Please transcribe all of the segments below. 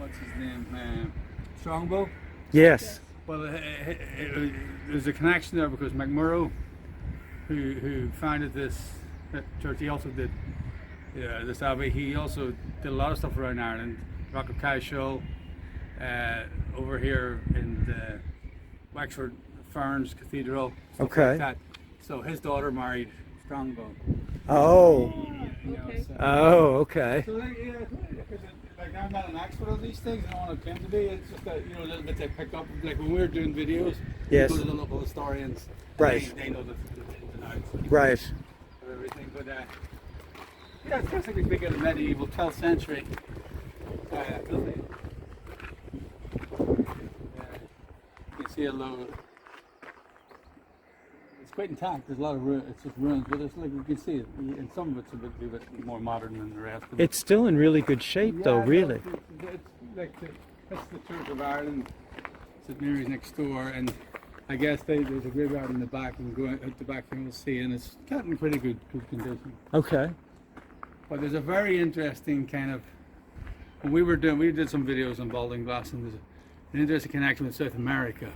what's his name? Strongbow. Yes. Well, there's a connection there because McMurrow, who founded this church, he also did this abbey. He also did a lot of stuff around Ireland, Rock of Cashel, over here in the Wexford Ferns Cathedral, stuff Okay. like that. So his daughter married Strongbow. Oh. Okay. Oh, okay. So like I'm not an expert on these things, I don't want to claim to be. It's just that a little bit they pick up. Like when we're doing videos, Yes. we go to the local historians. Right. They know the ins and outs. Right. Of everything, but yeah, it's basically big in the medieval 12th century building. You can see a lot. It's quite intact. There's a lot of it's just ruins, but it's like you can see it. And some of it's a bit more modern than the rest of it. It's still in really good shape, though, really. It's like that's the Church of Ireland. St Mary's next door, and I guess there's a graveyard in the back, and go out the back and you'll see, and it's gotten in pretty good condition. Okay. But there's a very interesting kind of. When we did some videos on Baltinglass, and there's an interesting connection with South America.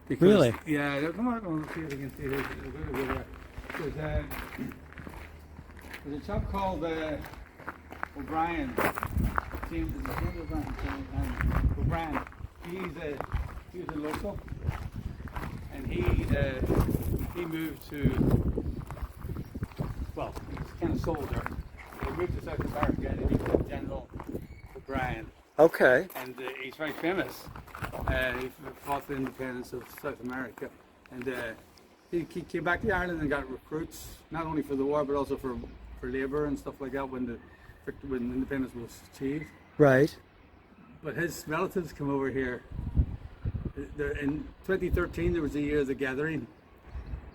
Because, Really? Yeah. Come on, see if you can see this. There's a chap called O'Brien. James O'Brien. He was a local, and he moved to. Well, he's kind of soldier. He moved to South America and he became General O'Brien. Okay. And he's very famous. He fought the independence of South America. And he came back to Ireland and got recruits, not only for the war, but also for labour and stuff like that when independence was achieved. Right. But his relatives come over here. In 2013, there was a year of the gathering.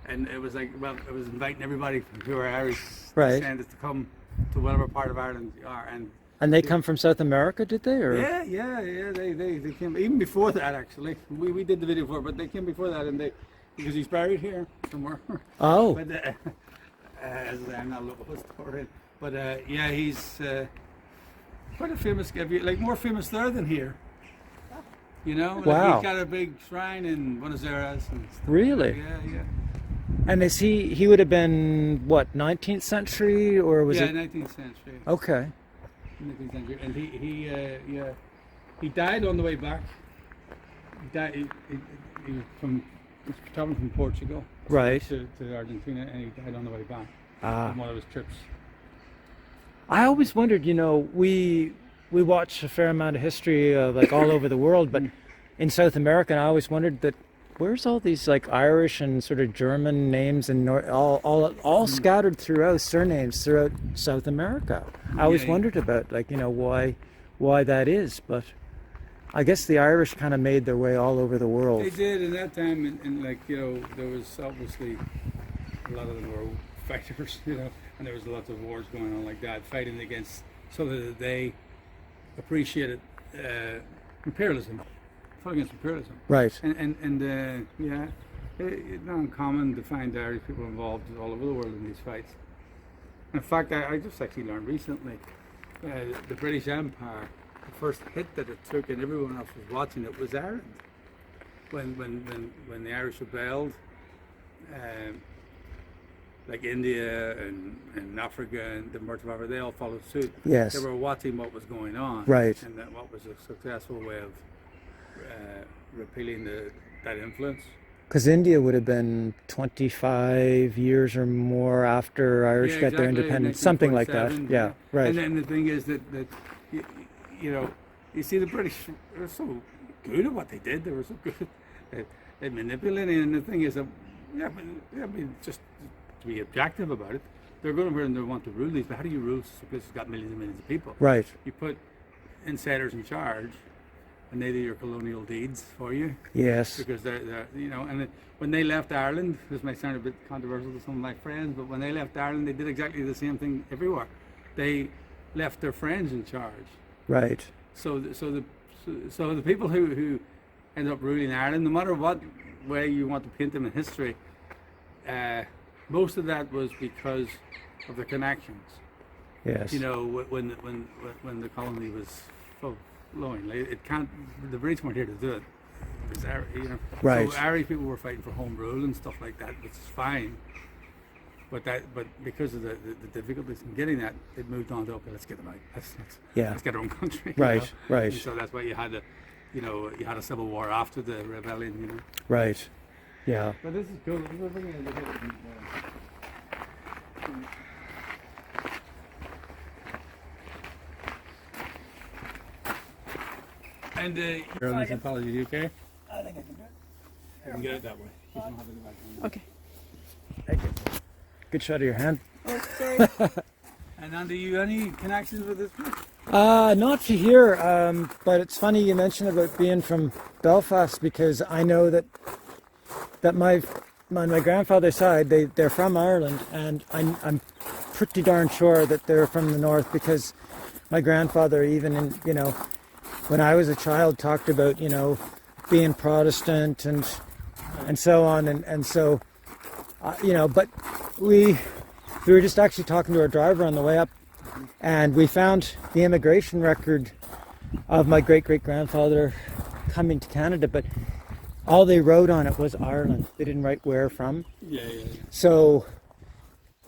And it was like, well, it was inviting everybody who are Irish descendants to come to whatever part of Ireland you are. And they come from South America, did they? Or? Yeah. They came even before that actually. We did the video for it, but they came before that, and because he's buried here somewhere. Oh. But as I say, I'm not a local historian, but yeah, he's quite a famous guy. Like more famous there than here. You know. Like Wow. he's got a big shrine in Buenos Aires. And stuff. Really? Yeah. And is he would have been, what, 19th century, or was it? 19th century. Okay. 19th century, and he died on the way back. He died. He was traveling from Portugal, Right. to Argentina, and he died on the way back Ah. on one of his trips. I always wondered, we watch a fair amount of history, like all over the world, but in South America, I always wondered that where's all these like Irish and sort of German names and all scattered throughout surnames throughout South America. I always wondered about why that is, but I guess the Irish kind of made their way all over the world. They did in that time, and there was obviously a lot of them were fighters, and there was lots of wars going on like that, fighting against so that they appreciated imperialism. Fought against imperialism. Right. And yeah, it's not uncommon to find Irish people involved all over the world in these fights. In fact, I just actually learned recently, the British Empire, the first hit that it took, and everyone else was watching it, was Ireland. When the Irish rebelled, like India and Africa and the parts of Africa, they all followed suit. Yes. They were watching what was going on. Right. And that what was a successful way of repealing that influence. Because India would have been 25 years or more after Irish got their independence, something like that. Yeah, right. And then the thing is that you see the British were so good at what they did. They were so good at manipulating. And the thing is, just to be objective about it, they're going over and they want to rule these. But how do you rule a place that's got millions and millions of people? Right. You put insiders in charge, and they do your colonial deeds for you. Yes. Because they're and when they left Ireland, this might sound a bit controversial to some of my friends, but when they left Ireland, they did exactly the same thing everywhere. They left their friends in charge. Right. So the people who end up ruling Ireland, no matter what way you want to paint them in history, most of that was because of the connections. Yes. When the colony was flowing. Like, it can't. The British weren't here to do it. It was you know. Right. So Irish people were fighting for home rule and stuff like that, which is fine. But because of the difficulties in getting that, it moved on to, okay, let's get them out. Let's get our own country. Right. You know? Right. And so that's why you had a civil war after the rebellion. You know. Right. Yeah. But this is cool. We're bringing in the And you're on this apology, you okay? I think I can do it. You can get it that way. You don't have to go back. Okay. Thank you. Good shot of your hand. Oh, sorry. And Andy, you any connections with this place? Not to here, but it's funny you mentioned about being from Belfast, because I know that my grandfather's side, they're from Ireland, and I'm pretty darn sure that they're from the north, because my grandfather, even in, when I was a child, talked about, being Protestant and so on, and so but we were just actually talking to our driver on the way up, and we found the immigration record of my great-great-grandfather coming to Canada, but all they wrote on it was Ireland. They didn't write where from. Yeah. So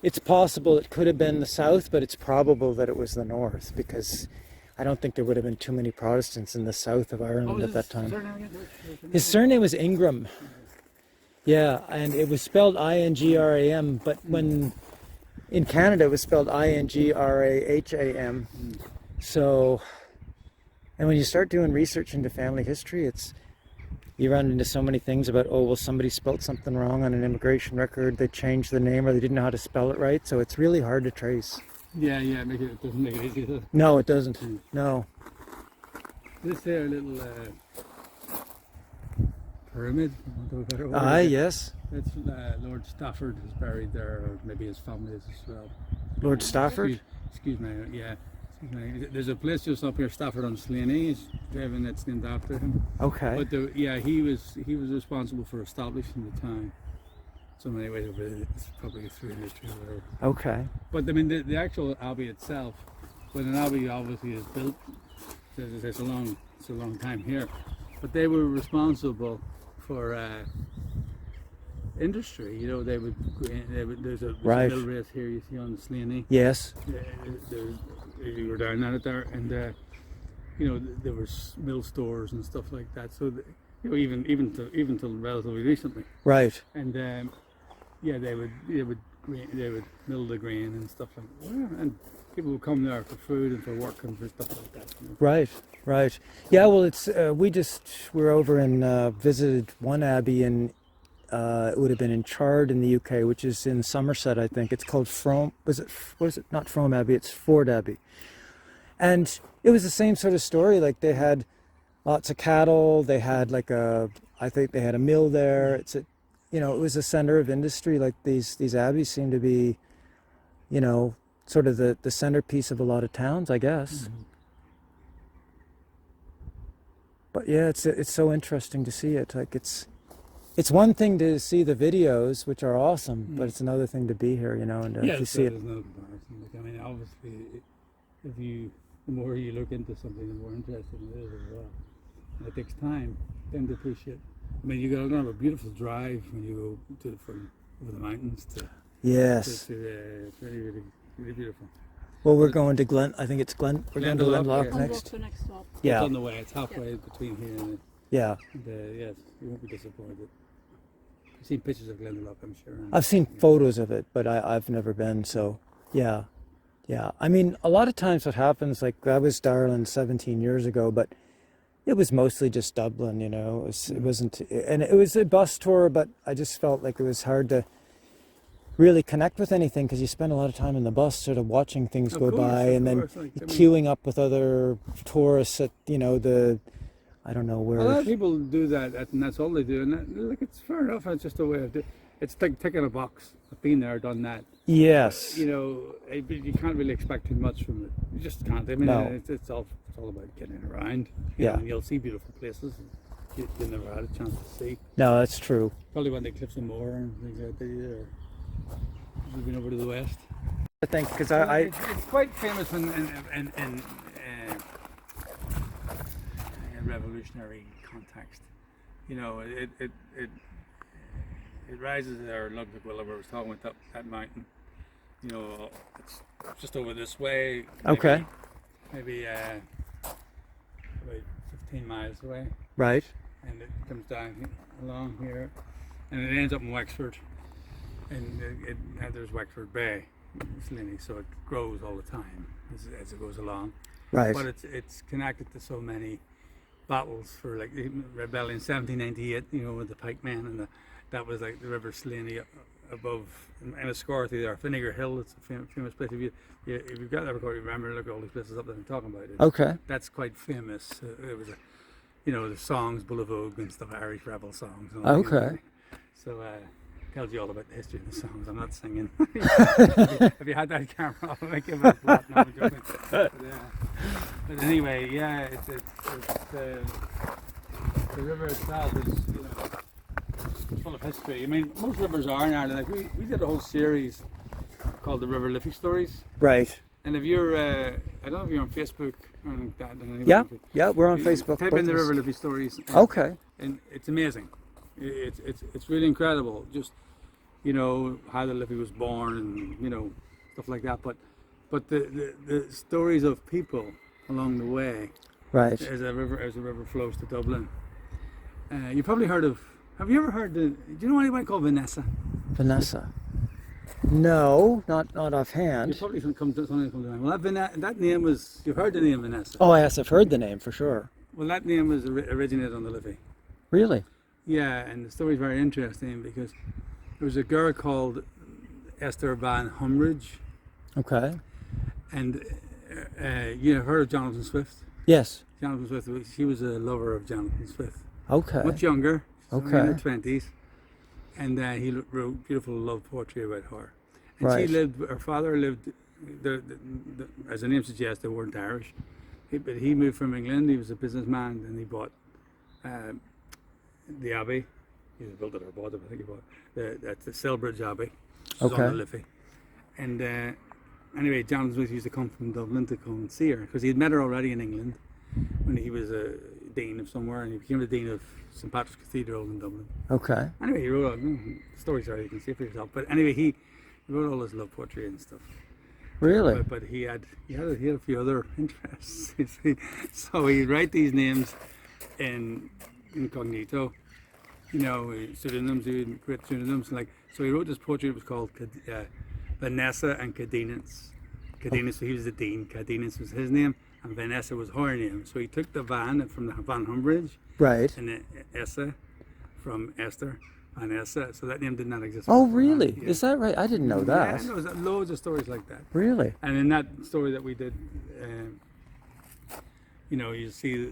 it's possible it could have been the south, but it's probable that it was the north, because I don't think there would have been too many Protestants in the south of Ireland at that time. His surname was Ingram. Yeah, and it was spelled I-N-G-R-A-M, but when in Canada it was spelled I-N-G-R-A-H-A-M. So, and when you start doing research into family history, you run into so many things about, somebody spelled something wrong on an immigration record, they changed the name, or they didn't know how to spell it right, so it's really hard to trace. Yeah, it doesn't make it easy, does it? No, it doesn't. No. This here little pyramid, for want of a better word. Yes. That's Lord Stafford is buried there, or maybe his family is as well. Lord Stafford? Excuse me, yeah. There's a place just up here, Stafford on Slaney, that's named after him. Okay. But he was responsible for establishing the town. So anyway, it's probably through history or whatever. Okay. But I mean, the actual abbey itself, when an abbey obviously is built, it's a long time here. But they were responsible for industry. There's a mill race here you see on the Slaney. Yes. You were down at it there, and there was mill stores and stuff like that. So even till relatively recently. Right. And they would mill the grain and stuff like that. And people would come there for food and for work and for stuff like that. Right. Yeah. Well, it's we're over and visited one abbey in. It would have been in Chard in the UK, which is in Somerset, I think. It's called Frome. Was it not Frome Abbey? It's Ford Abbey. And it was the same sort of story. Like, they had lots of cattle. They had I think they had a mill there. It was a center of industry. Like, these abbeys seem to be, sort of the centerpiece of a lot of towns, I guess. Mm-hmm. But yeah, it's so interesting to see it. Like, it's one thing to see the videos, which are awesome, but it's another thing to be here, and to see it. There's no comparison. I mean, obviously, the more you look into something, the more interesting it is as well. And it takes time then to appreciate. I mean, you're going to have a beautiful drive when you go from over the mountains to. Yes. It's really, really, really beautiful. Well, we're going to Glen. I think it's Glen. We're going to Glendalough next. Next stop. Yeah. It's on the way. It's halfway between here and. Yeah. And, yes, you won't be disappointed. You've seen pictures of Glendalough, I'm sure. I've seen photos of it, but I've never been. So, yeah. I mean, a lot of times what happens, like, I was to Ireland 17 years ago, but it was mostly just Dublin. It wasn't, and it was a bus tour, but I just felt like it was hard to really connect with anything, because you spend a lot of time in the bus sort of watching things go by, and then queuing up with other tourists at I don't know where. A lot of people do that, and that's all they do. And it's fair enough. It's just a way of doing. It's like ticking a box. I've been there, done that. Yes. But you can't really expect too much from it. You just can't. I mean, No. it's all about getting around. Yeah. You'll see beautiful places you never had a chance to see. No, that's true. Probably when they Cliffs of Moher and things like that. Or you've been over to the west. I think because It's quite famous in revolutionary context. You know, it rises there in Ludwig Willow, where I was talking about that mountain. You know, it's just over this way. Okay. Maybe about 15 miles away. Right. And it comes down along here, and it ends up in Wexford. And there's Wexford Bay, Slinny, so it grows all the time as it goes along. Right. But it's connected to so many battles for like the rebellion 1798, you know, with the pikemen, and that was like the River Slaney above in Enniscorthy there, Vinegar Hill. It's a famous place. If you've got that record, you remember, look at all these places up that I'm talking about. Okay. That's quite famous. It was the songs, Bull of Ogue and stuff, Irish rebel songs. And Okay. So tells you all about the history of the songs. I'm not singing. If you had that camera, I'll make it a plot. No, I'm joking. But anyway, yeah, it's the river itself is, you know, it's full of history. I mean, most rivers are in Ireland. Like we did a whole series called the River Liffey Stories. Right. And if you're, I don't know if you're on Facebook or anything like that. Yeah, we're on Facebook. Type in the River Liffey Stories. Okay. And it's amazing. It's really incredible. Just, you know, how the Liffey was born and, you know, stuff like that. But the stories of people along the way. Right. As the river flows to Dublin. You probably heard of. Have you ever heard do you know anybody called Vanessa? Vanessa. No, not offhand. You probably something come to mind. Well, that name was. You've heard the name Vanessa. Oh, yes, I've heard the name for sure. Well, that name was originated on the Liffey. Really? Yeah, and the story's very interesting because there was a girl called Esther Van Humridge, Okay. and you have heard of Jonathan Swift? Yes. Jonathan Swift, she was a lover of Jonathan Swift. Okay. Much younger, Okay. in her 20s, and he wrote beautiful love poetry about her. And Right. her father lived, as the name suggests, they weren't Irish, but he moved from England. He was a businessman, and he bought the Abbey. He built it or bought it, I think he bought that's the Selbridge Abbey, which is Okay. on the Liffey. And anyway, Jonathan Swift used to come from Dublin to come and see her because he had met her already in England when he was a dean of somewhere, and he became the dean of St Patrick's Cathedral in Dublin. Okay. Anyway, he wrote stories there, you can see it for yourself. But anyway, he wrote all his love poetry and stuff. Really? But he had a few other interests. You see. So he'd write these names in incognito, you know, pseudonyms. He would create pseudonyms, so he wrote this poetry. It was called Vanessa and Cadinance. Cadinance, so he was the dean. Cadinance was his name, and Vanessa was her name. So he took the Van from the Van Humbridge, Right. and the Essa from Esther, Vanessa. So that name did not exist. Oh, before. really? Yeah. Is that right? I didn't know that. Yeah, there's loads of stories like that. Really? And in that story that we did, you know, you see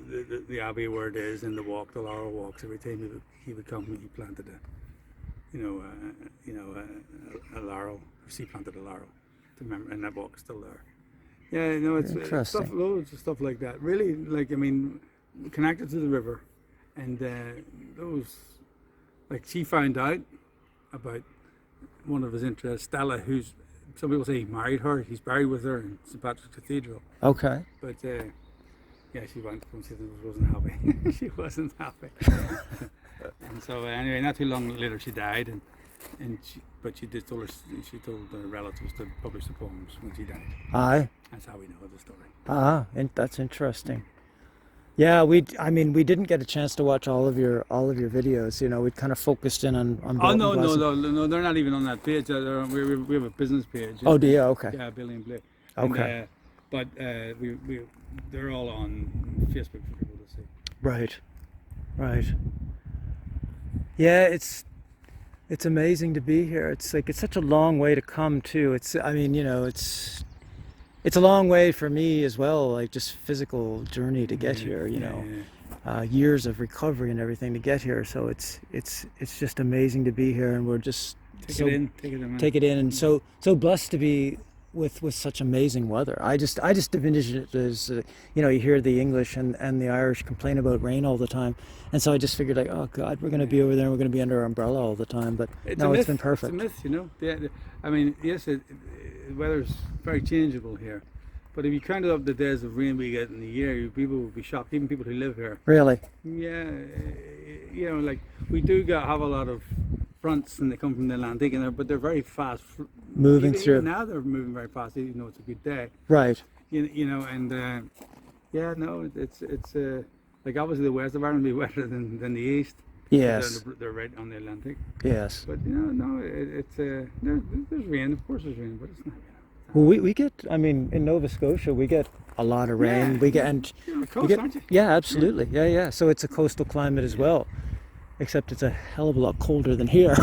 the Abbey where it is, and the Laurel walks. Every time he would come, he planted a laurel. She planted a laurel to remember, and that walk is still there. Yeah, you know, it's Interesting. loads of stuff like that. Really, connected to the river, and those, she found out about one of his interests, Stella, who's, some people say he married her. He's buried with her in St Patrick's Cathedral. Okay. But yeah, she went and she wasn't happy. She wasn't happy. And so anyway, not too long later she died, but she told her relatives to publish the poems when she died. Aye. That's how we know the story. And that's interesting. Yeah, we didn't get a chance to watch all of your videos. You know, we kind of focused in on. Oh no, they're not even on that page. We have a business page. Oh, do you? Okay. Yeah, Billy and Blake. Okay. But they're all on Facebook for people to see. Right. Yeah, it's amazing to be here. It's such a long way to come too. It's a long way for me as well, like just physical journey to get here, you know. Years of recovery and everything to get here. So it's just amazing to be here, and we're just Take it in, and so blessed to be with such amazing weather. I just envision it as you hear the English and the Irish complain about rain all the time, and so I just figured oh God, we're going to be over there and we're going to be under our umbrella all the time. But it's been perfect. It's a myth, you know. I mean, yes, the weather's very changeable here, But if you counted up the days of rain we get in the year, people would be shocked. Even people who live here. Really? Yeah, you know, like we do have a lot of fronts, and they come from the Atlantic, but they're very fast. Moving even through. now, they're moving very fast, even though it's a good day. Right. You know, and yeah, no, it's like obviously the west of Ireland will be wetter than the east. Yes. They're right on the Atlantic. Yes. But you know, no, it's there's rain. Of course, there's rain, but it's not. Well, we get, I mean, in Nova Scotia, we get a lot of rain. Yeah. We get, and You're on the coast, we get, aren't you? yeah, absolutely. Yeah. So it's a coastal climate as well, except it's a hell of a lot colder than here.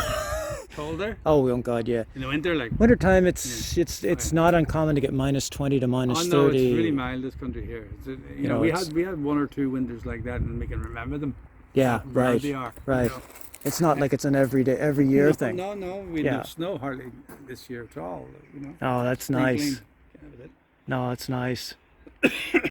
Colder Oh God, yeah. in the winter, like. Wintertime, it's not uncommon to get -20 to -30. Oh no, it's really mild, this country here. You know, we it's- had 1 or 2 winters like that, and we can remember them. Yeah, How right. they are, Right. You know. It's not like it's an every year thing. No, we Yeah. didn't snow hardly this year at all. You know. Oh, that's Sprinkling, nice. that was it. No, it's nice.